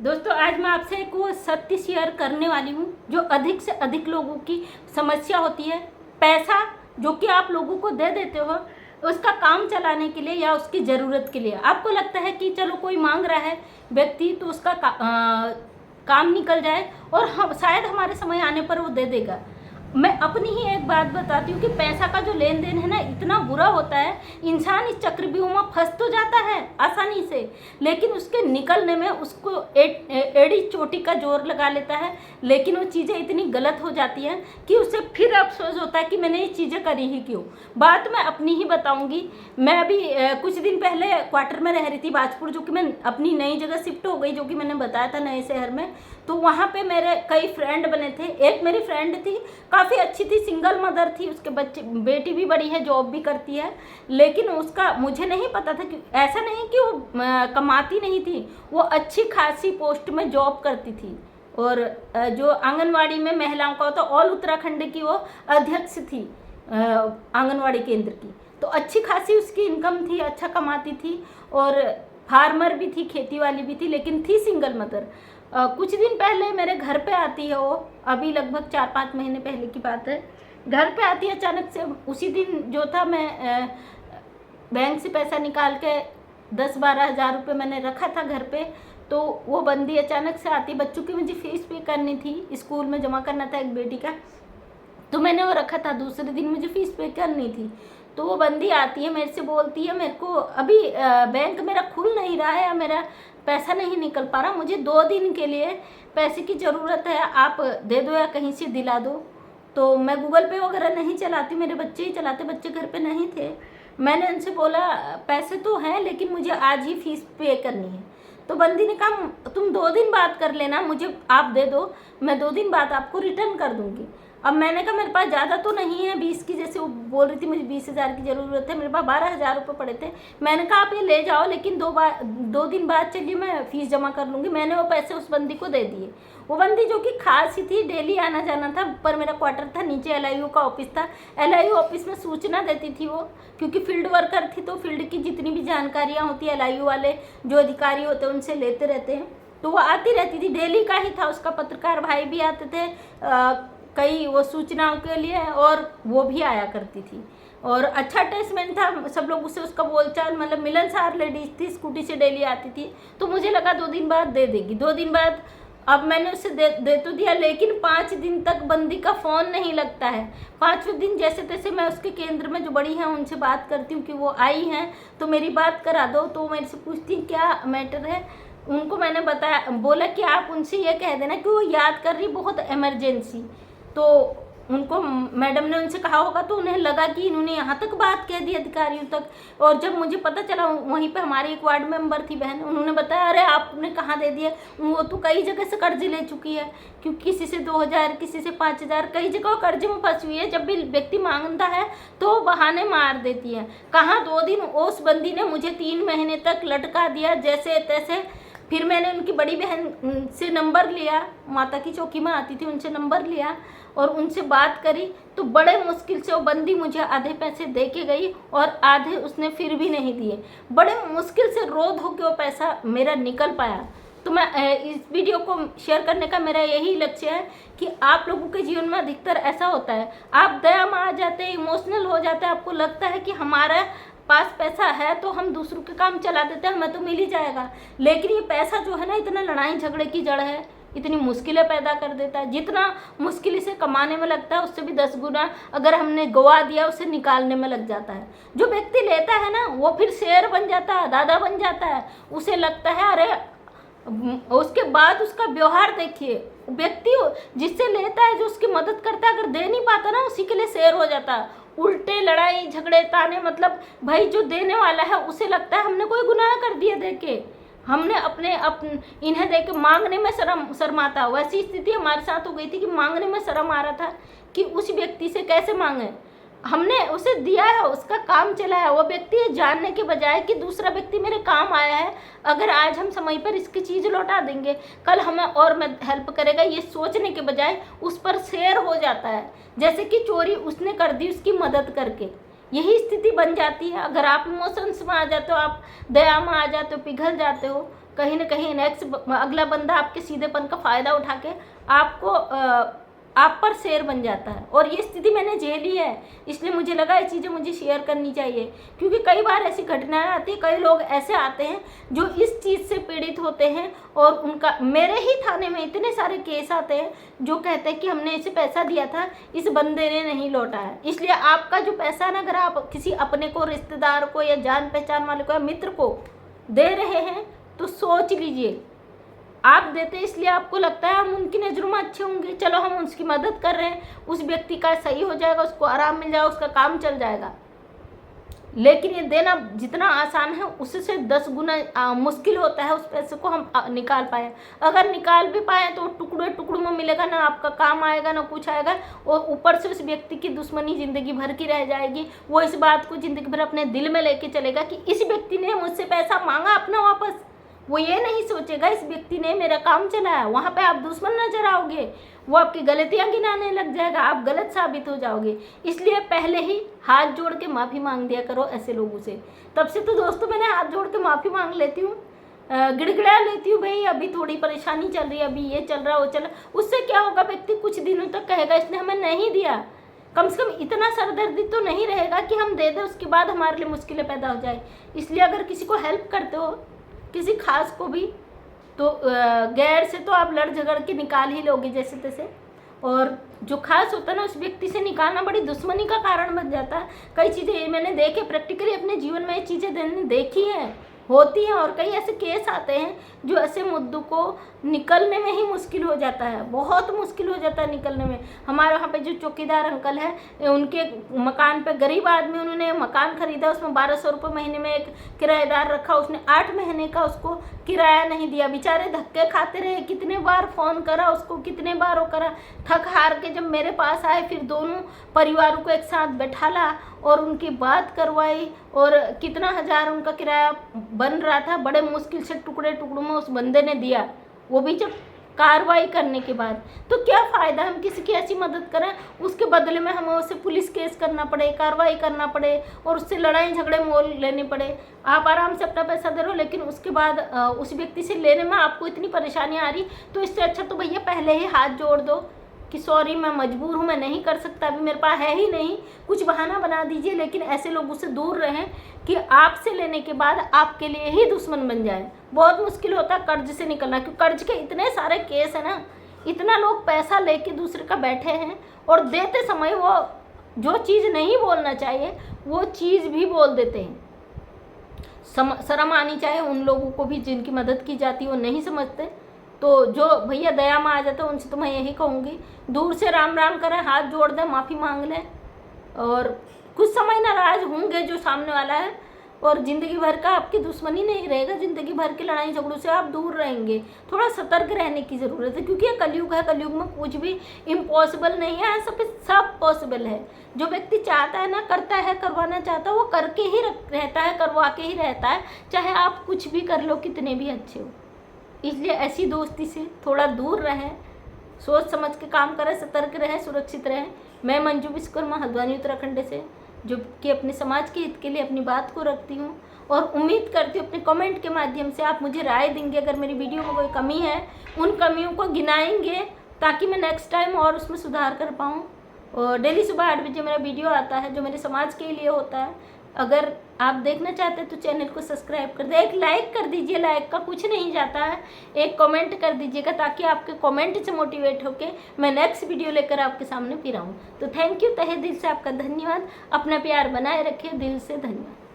दोस्तों आज मैं आपसे एक वो सत्य शेयर करने वाली हूँ जो अधिक से अधिक लोगों की समस्या होती है। पैसा जो कि आप लोगों को दे देते हो उसका काम चलाने के लिए या उसकी ज़रूरत के लिए। आपको लगता है कि चलो कोई मांग रहा है व्यक्ति तो उसका काम निकल जाए और हम शायद हमारे समय आने पर वो दे देगा। मैं अपनी ही एक बात बताती हूँ कि पैसा का जो लेन देन है ना इतना बुरा होता है। इंसान इस चक्रव्यूह में फंस तो जाता है आसानी से, लेकिन उसके निकलने में उसको एड़ी चोटी का जोर लगा लेता है। लेकिन वो चीज़ें इतनी गलत हो जाती हैं कि उसे फिर अफसोस होता है कि मैंने ये चीज़ें करी ही क्यों। बात मैं अपनी ही बताऊँगी। मैं अभी कुछ दिन पहले क्वार्टर में रह रही थी बाजपुर, जो कि मैं अपनी नई जगह शिफ्ट हो गई, जो कि मैंने बताया था नए शहर में। तो वहाँ पे मेरे कई फ्रेंड बने थे। एक मेरी फ्रेंड थी, काफ़ी अच्छी थी, सिंगल मदर थी, उसके बेटी भी बड़ी है, जॉब भी करती है। लेकिन उसका मुझे नहीं पता था कि ऐसा नहीं कि वो कमाती नहीं थी, वो अच्छी खासी पोस्ट में जॉब करती थी। और जो आंगनवाड़ी में महिलाओं का होता, ऑल उत्तराखंड की वो अध्यक्ष थी आंगनवाड़ी केंद्र की। तो अच्छी खासी उसकी इनकम थी, अच्छा कमाती थी और फार्मर भी थी, खेती वाली भी थी, लेकिन थी सिंगल मदर। कुछ दिन पहले मेरे घर पे आती है वो, अभी लगभग 4-5 महीने पहले की बात है। घर पे आती है अचानक से। उसी दिन जो था मैं बैंक से पैसा निकाल के 10-12 हज़ार रुपये मैंने रखा था घर पे। तो वो बंदी अचानक से आती, बच्चों की मुझे फीस पे करनी थी, स्कूल में जमा करना था एक बेटी का, तो मैंने वो रखा था। दूसरे दिन मुझे फीस पे करनी थी। तो वो बंदी आती है, मेरे से बोलती है मेरे को अभी बैंक मेरा खुल नहीं रहा है या मेरा पैसा नहीं निकल पा रहा, मुझे 2 दिन के लिए पैसे की ज़रूरत है, आप दे दो या कहीं से दिला दो। तो मैं गूगल पे वगैरह नहीं चलाती, मेरे बच्चे ही चलाते, बच्चे घर पे नहीं थे। मैंने उनसे बोला पैसे तो हैं लेकिन मुझे आज ही फीस पे करनी है। तो बंदी ने कहा तुम 2 दिन बाद कर लेना, मुझे आप दे दो, मैं 2 दिन बाद आपको रिटर्न कर दूँगी। अब मैंने कहा मेरे पास ज़्यादा तो नहीं है, 20 की, जैसे वो बोल रही थी मुझे 20,000 की ज़रूरत है, मेरे पास 12,000 रुपये पड़े थे। मैंने कहा आप ये ले जाओ, लेकिन 2 दिन बाद चलिए मैं फ़ीस जमा कर लूँगी। मैंने वो पैसे उस बंदी को दे दिए। वो बंदी जो कि खास ही थी, डेली आना जाना था। ऊपर मेरा क्वार्टर था, नीचे LIU का ऑफिस था। LIU ऑफिस में सूचना देती थी वो, क्योंकि फील्ड वर्कर थी तो फील्ड की जितनी भी जानकारियाँ होती है LIU वाले जो अधिकारी होते हैं उनसे लेते रहते हैं। तो वो आती रहती थी, डेली का ही था उसका। पत्रकार भाई भी आते थे कई वो सूचनाओं के लिए, और वो भी आया करती थी। और अच्छा अटैचमेंट था सब लोग उससे, उसका बोलचाल मतलब मिलनसार लेडीज थी, स्कूटी से डेली आती थी। तो मुझे लगा 2 दिन बाद दे देगी। 2 दिन बाद अब मैंने उसे दे तो दिया, लेकिन 5 दिन तक बंदी का फ़ोन नहीं लगता है। 5वें दिन जैसे तैसे मैं उसके केंद्र में जो बड़ी हैं उनसे बात करती हूँ कि वो आई हैं तो मेरी बात करा दो। तो मेरे से पूछती क्या मैटर है। उनको मैंने बताया, बोला कि आप उनसे ये कह देना कि वो याद कर रही, बहुत इमरजेंसी। तो उनको मैडम ने उनसे कहा होगा, तो उन्हें लगा कि इन्होंने यहाँ तक बात कह दी अधिकारियों तक। और जब मुझे पता चला, वहीं पे हमारी एक वार्ड मेंबर थी बहन, उन्होंने बताया अरे आपने कहाँ दे दिया, वो तो कई जगह से कर्ज ले चुकी है, क्योंकि किसी से 2,000, किसी से 5,000, कई जगह कर्ज में फंसी हुई है। जब भी व्यक्ति मांगता है तो बहाने मार देती है। कहाँ 2 दिन उस बंदी ने मुझे 3 महीने तक लटका दिया जैसे तैसे। फिर मैंने उनकी बड़ी बहन से नंबर लिया, माता की चौकी में आती थी, उनसे नंबर लिया और उनसे बात करी। तो बड़े मुश्किल से वो बंदी मुझे आधे पैसे दे के गई और आधे उसने फिर भी नहीं दिए। बड़े मुश्किल से रो धो के वो पैसा मेरा निकल पाया। तो मैं इस वीडियो को शेयर करने का मेरा यही लक्ष्य है कि आप लोगों के जीवन में अधिकतर ऐसा होता है, आप दया में आ जाते हैं, इमोशनल हो जाते हैं, आपको लगता है कि हमारा पास पैसा है तो हम दूसरों के काम चला देते हैं, हमें तो मिल ही जाएगा। लेकिन ये पैसा जो है ना, इतना लड़ाई झगड़े की जड़ है, इतनी मुश्किलें पैदा कर देता है। जितना मुश्किल इसे कमाने में लगता है उससे भी 10 गुना अगर हमने गवा दिया उसे निकालने में लग जाता है। जो व्यक्ति लेता है ना वो फिर शेर बन जाता है, दादा बन जाता है। उसे लगता है अरे, उसके बाद उसका व्यवहार देखिए, व्यक्ति जिससे लेता है, जो उसकी मदद करता है, अगर दे नहीं पाता ना उसी के लिए शेर हो जाता है। उल्टे लड़ाई झगड़े ताने, मतलब भाई जो देने वाला है उसे लगता है हमने कोई गुनाह कर दिया देके, हमने इन्हें देके मांगने में शर्माता। वैसी स्थिति हमारे साथ हो गई थी कि मांगने में शर्म आ रहा था कि उस व्यक्ति से कैसे मांगे। हमने उसे दिया है, उसका काम चला है। वो व्यक्ति ये जानने के बजाय कि दूसरा व्यक्ति मेरे काम आया है, अगर आज हम समय पर इसकी चीज़ लौटा देंगे कल हमें और में हेल्प करेगा, ये सोचने के बजाय उस पर शेर हो जाता है। जैसे कि चोरी उसने कर दी उसकी मदद करके, यही स्थिति बन जाती है। अगर आप इमोशंस में आ जाते हो, आप दया में आ जाते हो, पिघल जाते हो, कहीं ना कहीं नेक्स्ट अगला बंदा आपके सीधेपन का फ़ायदा उठा के आपको आप पर शेर बन जाता है। और ये स्थिति मैंने झेली है, इसलिए मुझे लगा ये चीज़ें मुझे शेयर करनी चाहिए, क्योंकि कई बार ऐसी घटनाएं आती हैं, कई लोग ऐसे आते हैं जो इस चीज़ से पीड़ित होते हैं और उनका मेरे ही थाने में इतने सारे केस आते हैं जो कहते हैं कि हमने इसे पैसा दिया था, इस बंदे ने नहीं लौटा है। इसलिए आपका जो पैसा है ना, अगर आप किसी अपने को, रिश्तेदार को या जान पहचान वाले को या मित्र को दे रहे हैं तो सोच लीजिए, आप देते इसलिए आपको लगता है हम उनकी नज़रों में अच्छे होंगे, चलो हम उसकी मदद कर रहे हैं, उस व्यक्ति का सही हो जाएगा, उसको आराम मिल जाएगा, उसका काम चल जाएगा। लेकिन ये देना जितना आसान है उससे 10 गुना मुश्किल होता है उस पैसे को हम निकाल पाए। अगर निकाल भी पाए तो टुकड़े टुकड़ों में मिलेगा, ना आपका काम आएगा ना कुछ आएगा, और ऊपर से उस व्यक्ति की दुश्मनी ज़िंदगी भर की रह जाएगी। वो इस बात को ज़िंदगी भर अपने दिल में लेके चलेगा कि इस व्यक्ति ने मुझसे पैसा मांगा अपना वापस। वो ये नहीं सोचेगा इस व्यक्ति ने मेरा काम चलाया, वहाँ पे आप दुश्मन नजर आओगे, वो आपकी गलतियाँ गिनाने लग जाएगा, आप गलत साबित हो जाओगे। इसलिए पहले ही हाथ जोड़ के माफ़ी मांग दिया करो ऐसे लोगों से। तब से तो दोस्तों मैंने हाथ जोड़ के माफ़ी मांग लेती हूँ, गिड़गिड़ा लेती हूँ, भाई अभी थोड़ी परेशानी चल रही है, अभी ये चल रहा वो चल रहा। उससे क्या होगा, व्यक्ति कुछ दिनों तक कहेगा इसने हमें नहीं दिया, कम से कम इतना सरदर्दी तो नहीं रहेगा कि हम दे दें उसके बाद हमारे लिए मुश्किलें पैदा हो जाए। इसलिए अगर किसी को हेल्प करते हो, किसी खास को भी, तो गैर से तो आप लड़ झगड़ के निकाल ही लोगे जैसे तैसे, और जो खास होता है ना उस व्यक्ति से निकालना बड़ी दुश्मनी का कारण बन जाता है। कई चीज़ें मैंने देखे, प्रैक्टिकली अपने जीवन में ये चीज़ें देखी हैं, होती हैं, और कई ऐसे केस आते हैं जो ऐसे मुद्दों को निकलने में ही मुश्किल हो जाता है, बहुत मुश्किल हो जाता है निकलने में। हमारे वहाँ पे जो चौकीदार अंकल है, उनके मकान पे गरीब आदमी, उन्होंने मकान खरीदा, उसमें 1200 रुपये महीने में एक किराएदार रखा, उसने 8 महीने का उसको किराया नहीं दिया, बेचारे धक्के खाते रहे, कितने बार फ़ोन करा उसको, कितने बार वो करा, थक हार के जब मेरे पास आए फिर दोनों परिवारों को एक साथ बैठाला और उनकी बात करवाई, और कितना हज़ार उनका किराया बन रहा था, बड़े मुश्किल से टुकड़े टुकड़ों में उस बंदे ने दिया, वो भी जब कार्रवाई करने के बाद। तो क्या फ़ायदा हम किसी की ऐसी मदद करें, उसके बदले में हमें उससे पुलिस केस करना पड़े, कार्रवाई करना पड़े, और उससे लड़ाई झगड़े मोल लेने पड़े। आप आराम से अपना पैसा दे रहे हो, लेकिन उसके बाद उस व्यक्ति से लेने में आपको इतनी परेशानी आ रही, तो इससे अच्छा तो भैया पहले ही हाथ जोड़ दो कि सॉरी मैं मजबूर हूँ, मैं नहीं कर सकता, अभी मेरे पास है ही नहीं, कुछ बहाना बना दीजिए। लेकिन ऐसे लोगों से दूर रहें कि आपसे लेने के बाद आपके लिए ही दुश्मन बन जाए। बहुत मुश्किल होता है कर्ज से निकलना, क्योंकि कर्ज के इतने सारे केस है ना, इतना लोग पैसा लेके दूसरे का बैठे हैं, और देते समय वो जो चीज़ नहीं बोलना चाहिए वो चीज़ भी बोल देते हैं। शर्म आनी चाहिए उन लोगों को भी जिनकी मदद की जाती है, वो नहीं समझते। तो जो भैया दया में आ जाते हैं उनसे तो मैं यही कहूँगी, दूर से राम राम करें, हाथ जोड़ दें, माफ़ी मांग लें, और कुछ समय नाराज़ होंगे जो सामने वाला है, और ज़िंदगी भर का आपकी दुश्मनी नहीं रहेगा, ज़िंदगी भर की लड़ाई झगड़ों से आप दूर रहेंगे। थोड़ा सतर्क रहने की ज़रूरत है, क्योंकि ये कलयुग है, कलयुग में कुछ भी इम्पॉसिबल नहीं है, सब पॉसिबल है। जो व्यक्ति चाहता है ना, करता है, करवाना चाहता है, वो करके ही रहता है, करवा के ही रहता है, चाहे आप कुछ भी कर लो, कितने भी अच्छे हो। इसलिए ऐसी दोस्ती से थोड़ा दूर रहें, सोच समझ के काम करें, सतर्क रहें, सुरक्षित रहें। मैं मंजू विश्वकर्मा हल्द्वानी उत्तराखंड से, जो कि अपने समाज के हित के लिए अपनी बात को रखती हूँ, और उम्मीद करती हूँ अपने कमेंट के माध्यम से आप मुझे राय देंगे। अगर मेरी वीडियो में कोई कमी है, उन कमियों को गिनाएंगे ताकि मैं नेक्स्ट टाइम और उसमें सुधार कर पाऊँ। और डेली सुबह 8 बजे मेरा वीडियो आता है जो मेरे समाज के लिए होता है। अगर आप देखना चाहते हैं तो चैनल को सब्सक्राइब कर दे, एक लाइक कर दीजिए, लाइक का कुछ नहीं जाता है, एक कमेंट कर दीजिएगा, ताकि आपके कमेंट से मोटिवेट होके मैं नेक्स्ट वीडियो लेकर आपके सामने फिर आऊँ। तो थैंक यू, तहे दिल से आपका धन्यवाद, अपना प्यार बनाए रखिए, दिल से धन्यवाद।